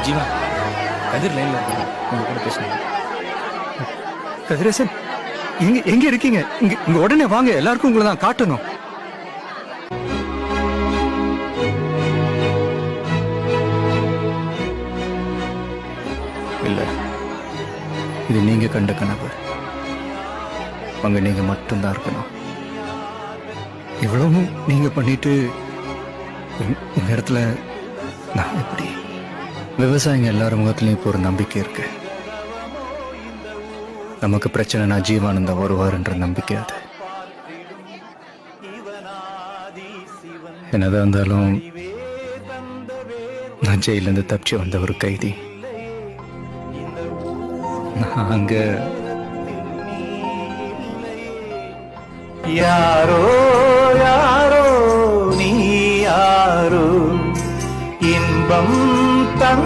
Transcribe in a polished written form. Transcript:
ஜீவா, கதிர் லைன்ல இருக்காங்க, உங்க கூட பேசணும். கதிரேசன், எங்க இருக்கீங்க? இங்க உடனே வாங்க, எல்லாருக்கும் உங்களை தான் காட்டணும். இல்ல, இது நீங்க கண்ட கனவு. அங்க நீங்க மட்டும்தான் இருக்கணும். இவ்வளவும் நீங்க பண்ணிட்டு இந்த இடத்துல நான் எப்படி? விவசாயிங்க எல்லாரும் முகத்துலயும் இப்போ ஒரு நம்பிக்கை இருக்கு. நமக்கு பிரச்சனைனா ஜீவானந்தம் வருவாருன்ற நம்பிக்கை அது. என்னதான் இருந்தாலும் நான் ஜெயிலிருந்து தப்பிச்சு வந்த ஒரு கைதி. நான் அங்க யாரோ யாரோ நீ யாரோ இன்பம் தன்